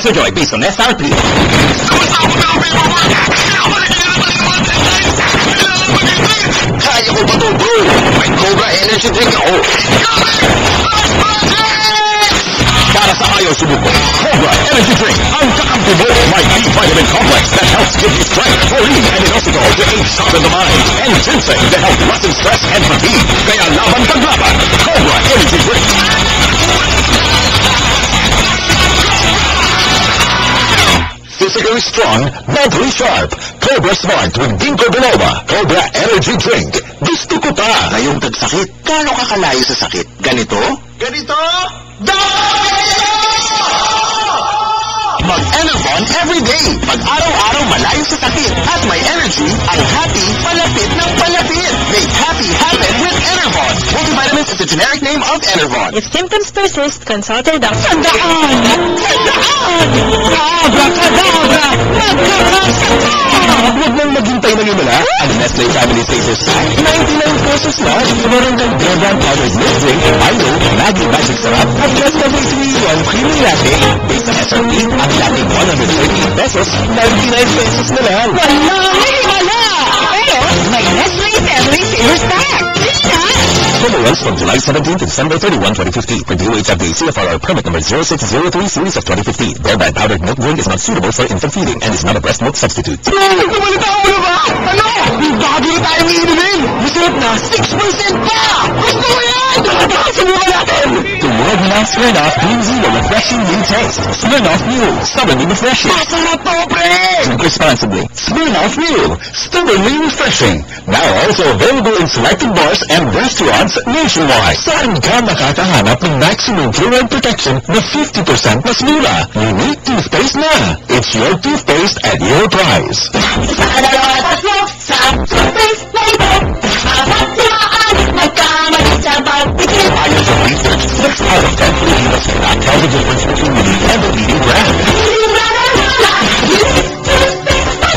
Joy based on SRP. Kaya ko ba ito, bro? May Cobra Energy Drink ako. Para sa ayaw subuko, Cobra Energy Drink ang kakampi mo. May B-vitamin complex that helps give you strength, taurine, and inositol to aid sharpen the mind, and ginseng to help lessen stress and fatigue. Kaya laban paglaban, Cobra Energy Drink. Physically strong, mentally sharp. Cobra Smart with Ginkgo biloba. Cobra Energy Drink. Gusto ko pa. Ngayong tagsakit, gaano ka kalayo sa sakit? Ganito? Ganito? Mag-Enervon everyday. Pag araw-araw malayo sa sakit at may energy, ang happy palapit ng palapit. Make happy happen with Enervon. Multivitamins is the generic name of Enervon. If symptoms persist, consult your doctor. Sandaan! Abracadabra! Huwag mong maghintay ng imala. Ang Nestle Family Savers Pack, 99 pesos lang. Meron kang Bearbrand Powdered Milk Drink, Milo, Maggi Magic Syrup, at just the 3-in-1 creamy latte. Based on SRP, ang latte 138 pesos, 99 pesos na lang. Walang himala! Pero may Nestle Family Savers Pack. Promo runs from July 17 to December 31, 2015. For DOH FDA CFRR permit number 0603 series of 2015. Bearbrand Powdered Milk Drink is not suitable for infant feeding and is not a breast milk substitute. Kumalita mo na ba? Ano? Bago na tayong iinumin! Masarap na 6% pa! Gusto mo yan! Subukan natin! The world-renowned Smirnoff brings you a refreshing new taste. Smirnoff Mule, stubbornly refreshing. Masarap to, pre! Drink responsibly. Smirnoff Mule, stubbornly refreshing. Now also available in selected bars and restaurants nationwide. Saan ka makakahanap ng maximum fluoride protection na 50% mas mura? Unique toothpaste na. It's your toothpaste at your price. Ayos of research, 6 out of 10 Filipinos cannot tell the difference between unique and the leading brand.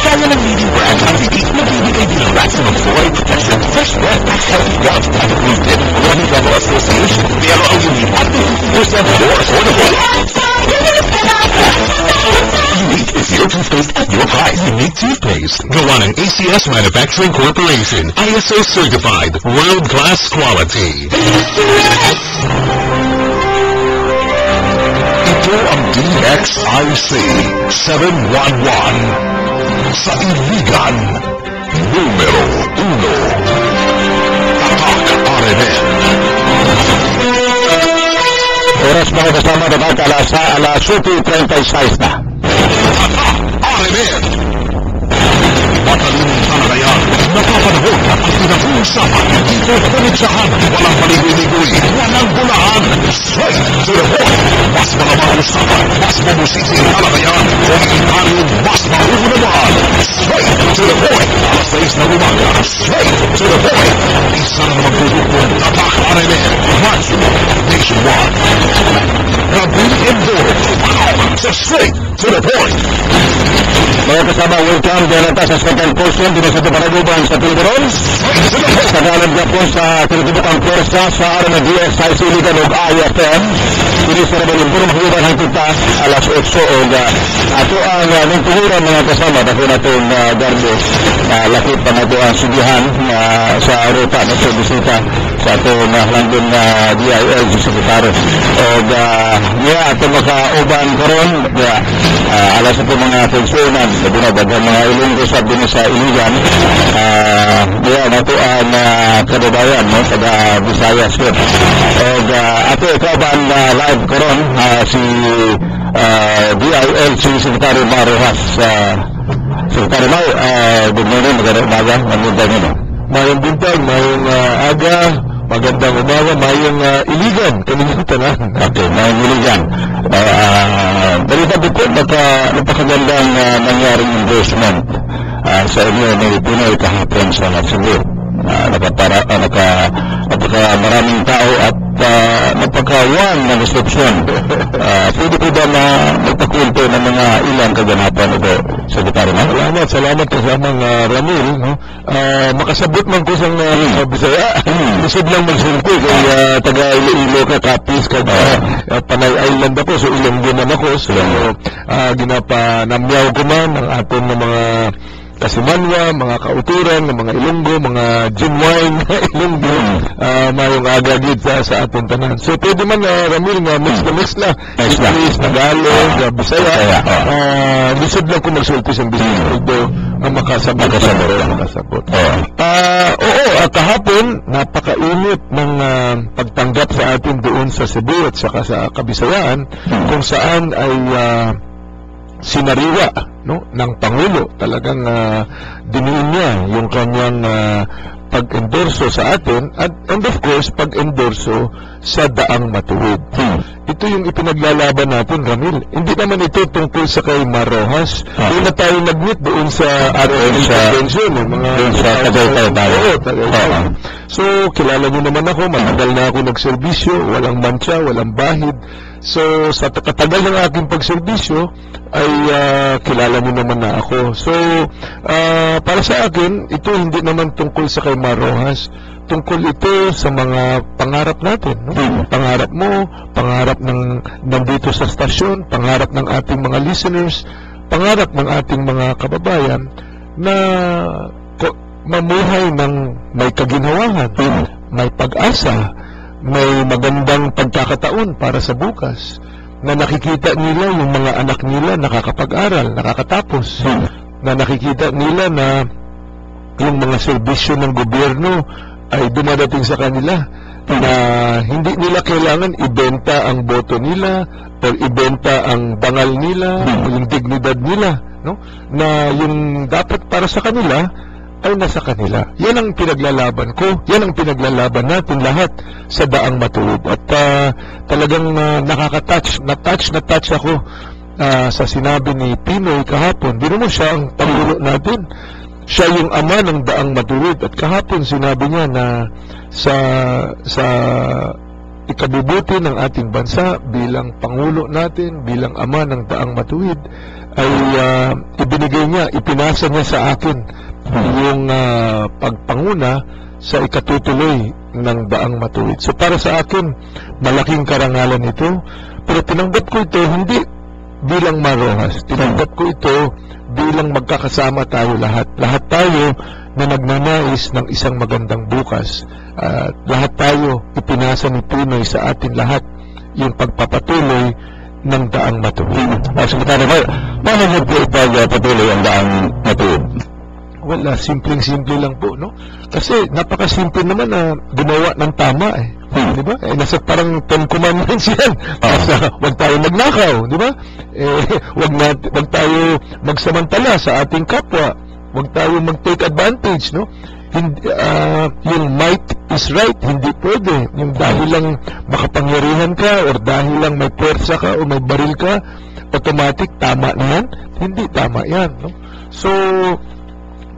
Kaya ng leading brand ang unique magbibigay din ng maximum fluoride protection, fresh breath at healthy gut at approved in Running Dental Association. Pero ang unique at 50% more affordable. Unique is your toothpaste at your price. Unique toothpaste. Gawa ng ACS Manufacturing Corporation. ISO certified. World-class quality. Ito ang DXIC 711 sa Iligan. Numero 1. Tatak RMN. Oras mga kasama na alas 7:36 na. RMN! Matalimong talagayan, napapanahon at pinag-uusapan, dito panitsahan, walang paligoy-ligoy, walang bulaan, straight to the point. Mas malamang usapan, mas mamusisi ang talagayan, komentaryo mas mahuhunaman, straight to the point. Alas 6 na umaga, straight to the point. Isang magdudukong Tatak RMN, Maximo, Nationwide. Rabin Endoro, sa straight to the point. Mga kasama, welcome din natin sa second portion dito sa Paraguban sa Pilipinas. Sa kanan niya po sa tinutubukang pwersa sa araw ng DXIC Ligan o IFM. Dito sa Rabalong Puro Mahuban ang kita alas 8 o ato ang nungtuhuran mga kasama dako natin garbo lakit pa nato ang sugihan sa ruta na sa bisita sa ato halangdon DILG Secretary o ato makauban karon alas po mga pensionan dagang mga ilunggo sa din sa Iligan nato ang kababayan kada Visayas o ato ikaban live karon si DILG Secretary Marojas. Secretary Mau, good morning, magandang umaga, magandang nyo. Mayong buntag, mayong aga, magandang umaga, mayong Iligan, kanimutan na. Okay, mayong Iligan. Balita bukod, napakagandang nangyaring endorsement sa inyo ni Pinoy kahapon sa Cebu. Napaka maraming tao at magpagkawan ng instruksyon. Pwede po ba magpakwento ng mga ilang kaganapan ito, Secretary? Salamat kasamang Ramil. No? Makasabot man ko sa Bisaya. Isod lang magsulti kay taga Iloilo ka, Capiz, Panay Island ako. So Ilonggo man ako. So ginapanamyaw ko man ang aton ng mga kasimanwa, mga kauturan, mga Ilonggo, mga genuine Ilonggo, mayong agagid sa aton tanan. So pwede man Ramil nga mix na English, Tagalog, Bisaya. Lisod lang ko magsulti sa Bisaya. Although makasabot. Kahapon napakainit ng pagtanggap sa atin doon sa Cebu at saka sa Kabisayaan, kung saan ay sinariwa ng Pangulo. Talagang dinuin niya yung kanyang pag-endorso sa atin and of course pag-endorso sa Daang Matuwid. Ito yung ipinaglalaban natin, Ramil. Hindi naman ito tungkol sa kay Marojas. Doon na tayo nag-meet doon sa RON convention, sa Tagaytay. So kilala niyo naman ako, matagal na ako nagserbisyo, walang mantsa, walang bahid. So sa katagal ng aking pagserbisyo ay kilala mo naman na ako. So para sa akin, ito hindi naman tungkol sa kay Marojas. Tungkol ito sa mga pangarap natin. No? Pangarap mo, pangarap ng nandito sa stasyon, pangarap ng ating mga listeners, pangarap ng ating mga kababayan na mamuhay ng may kaginhawahan, may pag-asa, may magandang pagkakataon para sa bukas, na nakikita nila yung mga anak nila nakakapag-aral, nakakatapos, na nakikita nila na yung mga serbisyo ng gobyerno ay dumadating sa kanila, na hindi nila kailangan ibenta ang boto nila o ibenta ang bangal nila o yung dignidad nila, no? Na yung dapat para sa kanila ay nasa kanila. Yan ang pinaglalaban ko. Yan ang pinaglalaban natin lahat sa Daang Matuwid. At talagang nakaka-touch. Na-touch ako sa sinabi ni Pinoy kahapon. Bino mo siya ang Pangulo natin. Siya yung ama ng Daang Matuwid. At kahapon sinabi niya na sa ikabubuti ng ating bansa bilang Pangulo natin, bilang ama ng Daang Matuwid, ay ibinigay niya, ipinasa niya sa akin yung pagpanguna sa ikatutuloy ng Daang Matuwid. So para sa akin, malaking karangalan ito, pero tinanggap ko ito hindi bilang Marojas. Tinanggap ko ito bilang magkakasama tayo lahat. Lahat tayo na nagnanais ng isang magandang bukas. Lahat tayo ipinasa ni Pinoy sa atin lahat yung pagpapatuloy ng Daang Matuwid. Secretary, paano niyo po ipagpatuloy ang Daang Matuwid? Wala, simpleng-simple lang po, no? Kasi napakasimple naman na gumawa ng tama, di ba? Nasa parang 10 commandments yan. Huwag tayo magnakaw, di ba? Huwag tayo magsamantala sa ating kapwa. Huwag tayo mag-take advantage, no? Yung might is right, hindi pwede. Yung dahil lang makapangyarihan ka or dahil lang may puwersa ka o may baril ka, automatic tama na yan? Hindi tama yan, no? So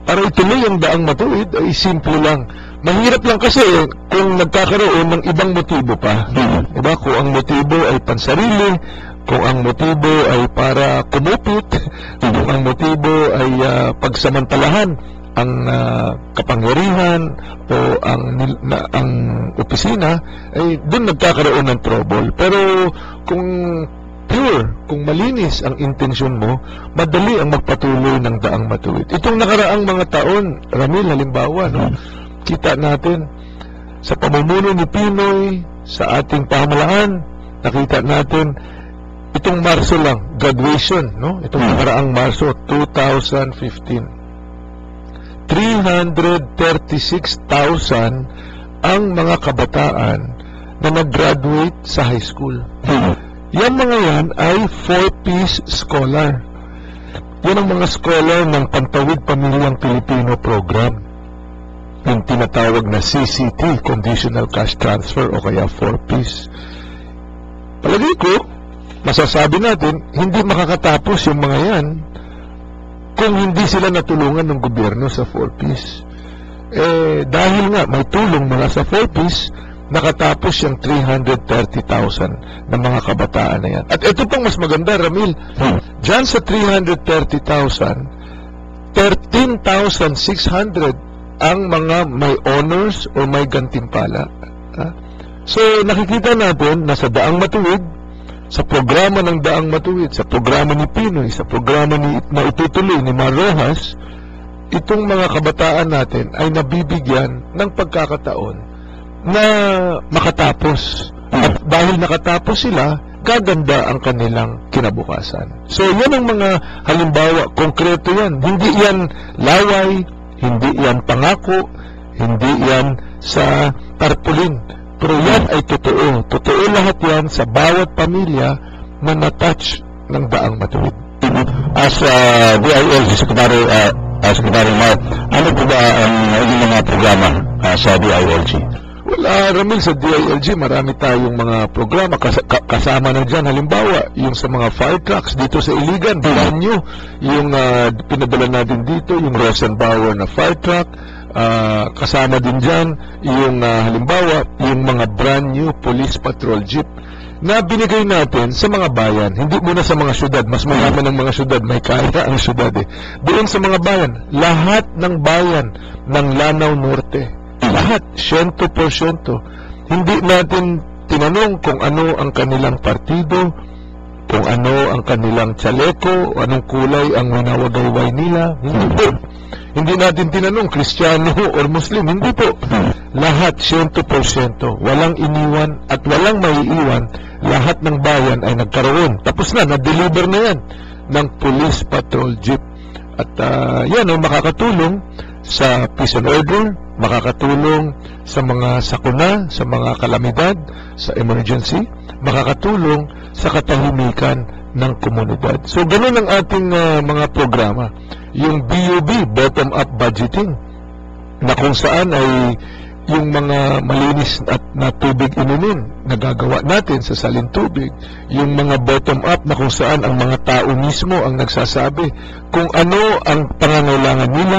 para ituloy ang Daang Matuwid ay simple lang. Mahirap lang kasi kung nagkakaroon ng ibang motibo pa. Diba? Kung ang motibo ay pansarili, kung ang motibo ay para kumupit, kung ang motibo ay pagsamantalahan ang kapangyarihan o ang opisina, ay doon nagkakaroon ng trouble. Pero kung pure, kung malinis ang intensyon mo, madali ang magpatuloy ng Daang Matuwid. Itong nakaraang mga taon, Ramil, halimbawa, no, kita natin sa pamumuno ni Pinoy, sa ating pamahalaan, nakita natin itong Marso lang, graduation, no? Itong nakaraang Marso 2015. 336,000 ang mga kabataan na nag-graduate sa high school. Yan mga yan ay 4-piece scholar. Yan ang mga scholar ng Pantawid Pamilyang Pilipino Program, yung tinatawag na CCT, Conditional Cash Transfer, o kaya 4-piece. Palagay ko, masasabi natin, hindi makakatapos yung mga yan kung hindi sila natulungan ng gobyerno sa 4-piece. Dahil nga may tulong mula sa 4-piece, nakatapos yung 330,000 ng mga kabataan na yan. At ito pang mas maganda, Ramil. Diyan sa 330,000, 13,600 ang mga may honors o may gantimpala. So, nakikita natin na sa Daang Matuwid, sa programa ng Daang Matuwid, sa programa ni Pinoy, sa programa na itutuloy ni Mar Rojas, itong mga kabataan natin ay nabibigyan ng pagkakataon na makatapos. At dahil nakatapos sila, gaganda ang kanilang kinabukasan. So, yan ang mga halimbawa, konkreto yan. Hindi yan laway, hindi yan pangako, hindi yan sa tarpaulin. Pero yan ay totoo. Totoo lahat yan sa bawat pamilya na natouch ng Daang Matuwid. As DILG Secretary Mar, ano po ba ang mga programa sa DILG? Well, Ramil, sa DILG, marami tayong mga programa. Kasama na dyan, halimbawa, yung sa mga fire trucks dito sa Iligan, brand new. Yung pinadala natin dito, yung Rosenbauer na fire truck. Kasama din dyan, yung halimbawa, yung mga brand new police patrol jeep na binigay natin sa mga bayan. Hindi muna sa mga syudad. Mas marami ng mga syudad. May kaya ang syudad eh. Doon sa mga bayan. Lahat ng bayan ng Lanao Norte. Lahat, 100%. Hindi natin tinanong kung ano ang kanilang partido, kung ano ang kanilang tsaleko, anong kulay ang winawagayway nila. Hindi po. Hindi natin tinanong Kristiyano or Muslim. Hindi po. Lahat, 100%. Walang iniwan at walang maiiwan. Lahat ng bayan ay nagkaroon. Tapos na, na-deliver na yan ng police patrol jeep. At yan ay makakatulong sa peace and order, makakatulong sa mga sakuna, sa mga kalamidad, sa emergency, makakatulong sa katahimikan ng komunidad. So, ganun ang ating mga programa. Yung BUB, bottom-up budgeting, na kung saan ay yung mga malinis at na tubig inumin, nagagawa natin sa salintubig. Yung mga bottom-up na kung saan ang mga tao mismo ang nagsasabi kung ano ang pangangailangan nila,